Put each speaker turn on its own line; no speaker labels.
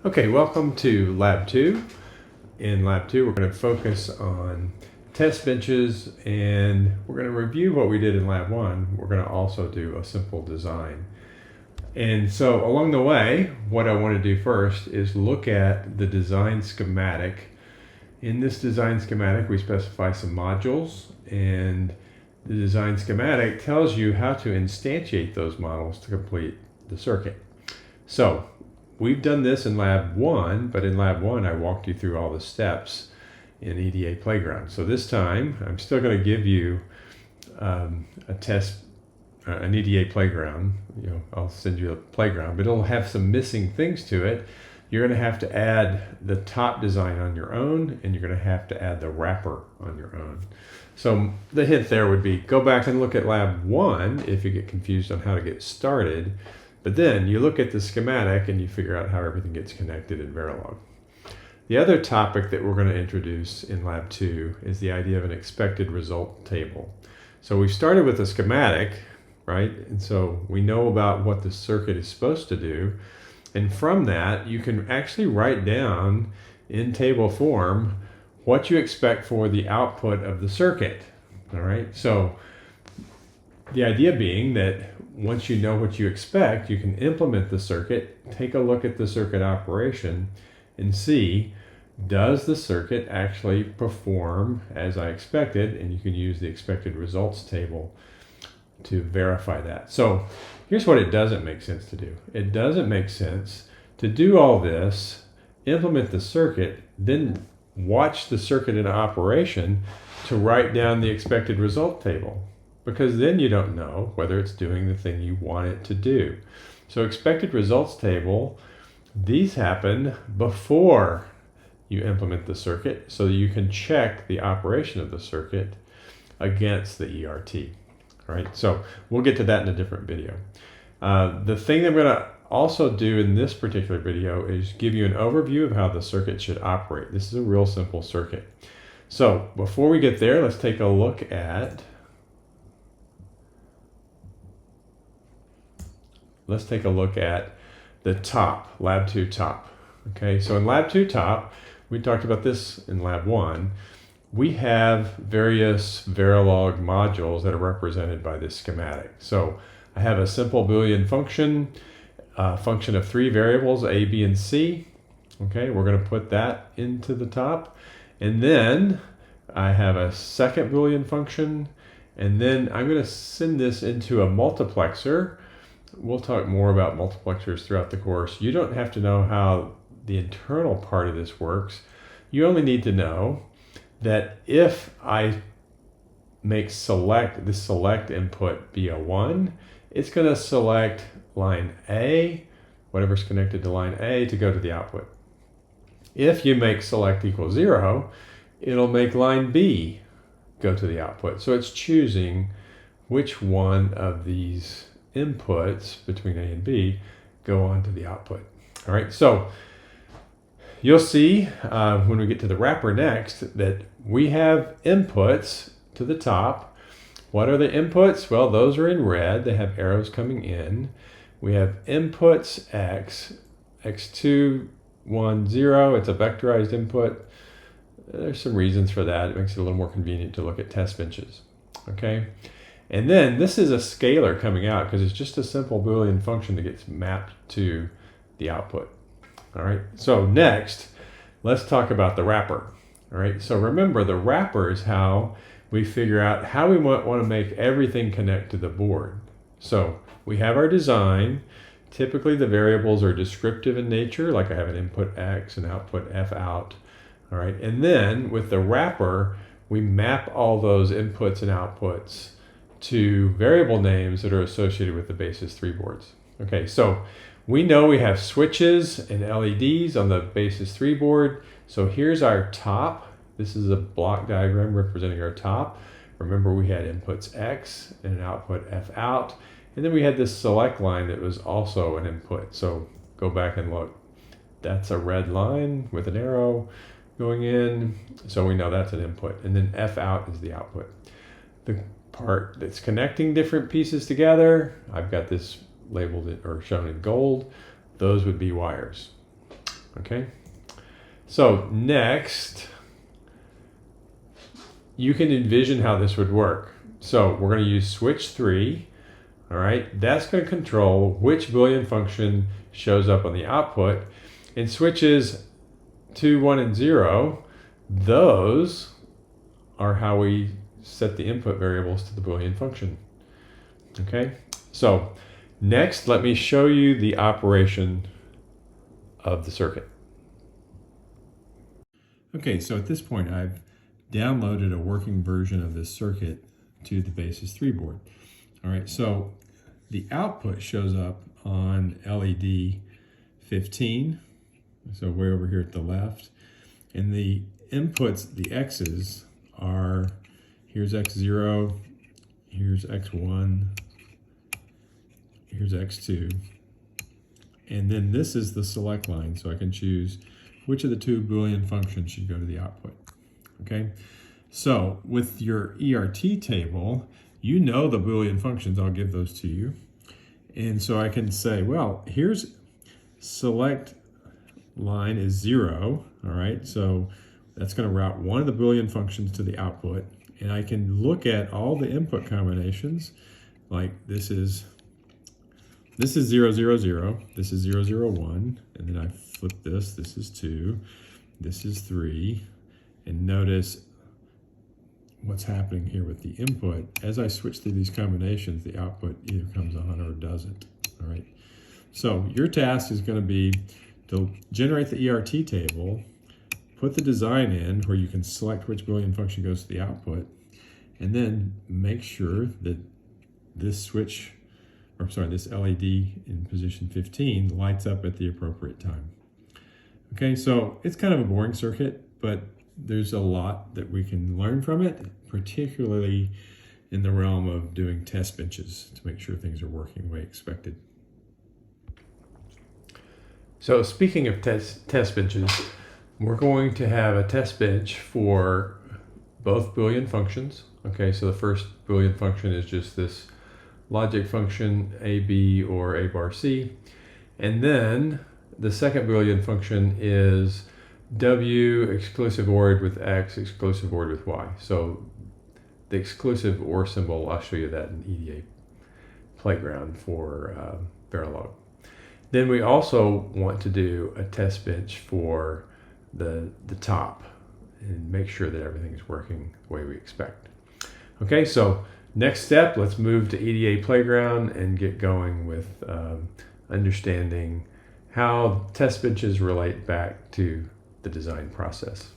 Okay, welcome to Lab 2. In Lab 2, we're going to focus on test benches, and we're going to review what we did in Lab 1. We're going to also do a simple design. And so along the way, what I want to do first is look at the design schematic. In this design schematic, we specify some modules, and the design schematic tells you how to instantiate those models to complete the circuit. So we've done this in Lab 1, but in Lab 1 I walked you through all the steps in EDA Playground. So this time I'm still going to give you an EDA Playground. I'll send you a playground, but it'll have some missing things to it. You're going to have to add the top design on your own, and you're going to have to add the wrapper on your own. So the hint there would be go back and look at Lab 1 if you get confused on how to get started. But then you look at the schematic and you figure out how everything gets connected in Verilog. The other topic that we're going to introduce in Lab 2 is the idea of an expected result table. So we've started with a schematic, right? And so we know about what the circuit is supposed to do. And from that, you can actually write down in table form what you expect for the output of the circuit. All right. So the idea being that once you know what you expect, you can implement the circuit, take a look at the circuit operation, and see, does the circuit actually perform as I expected? And you can use the expected results table to verify that. So here's what it doesn't make sense to do. It doesn't make sense to do all this, implement the circuit, then watch the circuit in operation to write down the expected result table, because then you don't know whether it's doing the thing you want it to do. So expected results table, these happen before you implement the circuit, so you can check the operation of the circuit against the ERT. All right, so we'll get to that in a different video. The thing that I'm going to also do in this particular video is give you an overview of how the circuit should operate. This is a real simple circuit. So before we get there, let's take a look at the top, Lab 2 top. Okay, so in Lab 2 top, we talked about this in Lab 1. We have various Verilog modules that are represented by this schematic. So I have a simple Boolean function, a function of 3 variables, A, B, and C. Okay, we're going to put that into the top. And then I have a second Boolean function, and then I'm going to send this into a multiplexer. We'll talk more about multiplexers throughout the course. You don't have to know how the internal part of this works. You only need to know that if I make this select input be a 1, it's going to select line A, whatever's connected to line A, to go to the output. If you make select equals 0, it'll make line B go to the output. So it's choosing which one of these inputs between A and B go on to the output. All right, so you'll see when we get to the wrapper next that we have inputs to the top. What are the inputs? Well, those are in red. They have arrows coming in. We have inputs X, X2, 1, 0. It's a vectorized input. There's some reasons for that. It makes it a little more convenient to look at test benches. Okay. And then this is a scalar coming out because it's just a simple Boolean function that gets mapped to the output. All right, so next, let's talk about the wrapper. All right, so remember, the wrapper is how we figure out how we want to make everything connect to the board. So we have our design. Typically, the variables are descriptive in nature, like I have an input X and output F out. All right, and then with the wrapper, we map all those inputs and outputs to variable names that are associated with the Basis 3 boards. Okay, so we know we have switches and LEDs on the Basis 3 board. So here's our top. This is a block diagram representing our top. Remember, we had inputs X and an output F out. And then we had this select line that was also an input. So go back and look. That's a red line with an arrow going in. So we know that's an input. And then F out is the output. The part that's connecting different pieces together, I've got this labeled or shown in gold. Those would be wires. Okay, so next, you can envision how this would work. So we're going to use switch 3. All right, that's going to control which Boolean function shows up on the output. And switches 2, 1, and 0, those are how we set the input variables to the Boolean function. Okay, so next let me show you the operation of the circuit. Okay, so at this point I've downloaded a working version of this circuit to the Basis 3 board. All right, so the output shows up on LED 15, so way over here at the left, and the inputs, the X's, are here's X0, here's X1, here's X2, and then this is the select line, so I can choose which of the two Boolean functions should go to the output. Okay, so with your ERT table, you know the Boolean functions, I'll give those to you. And so I can say, well, here's select line is 0, all right? So that's going to route one of the Boolean functions to the output. And I can look at all the input combinations, like this is 0, 0, 0, this is 0, 0, 1, and then I flip this is 2, this is 3, and notice what's happening here with the input. As I switch through these combinations, the output either comes on or doesn't, all right? So your task is going to be to generate the ERT table, put the design in where you can select which Boolean function goes to the output, and then make sure that this this LED in position 15 lights up at the appropriate time. Okay, so it's kind of a boring circuit, but there's a lot that we can learn from it, particularly in the realm of doing test benches to make sure things are working the way expected. So speaking of test benches, we're going to have a test bench for both Boolean functions. Okay, so the first Boolean function is just this logic function a, b, or a bar c. And then the second Boolean function is w exclusive ORed with x, exclusive ORed with y. So the exclusive OR symbol, I'll show you that in EDA Playground for Verilog. Then we also want to do a test bench for the top and make sure that everything's working the way we expect. Okay, so next step, let's move to EDA Playground and get going with understanding how test benches relate back to the design process.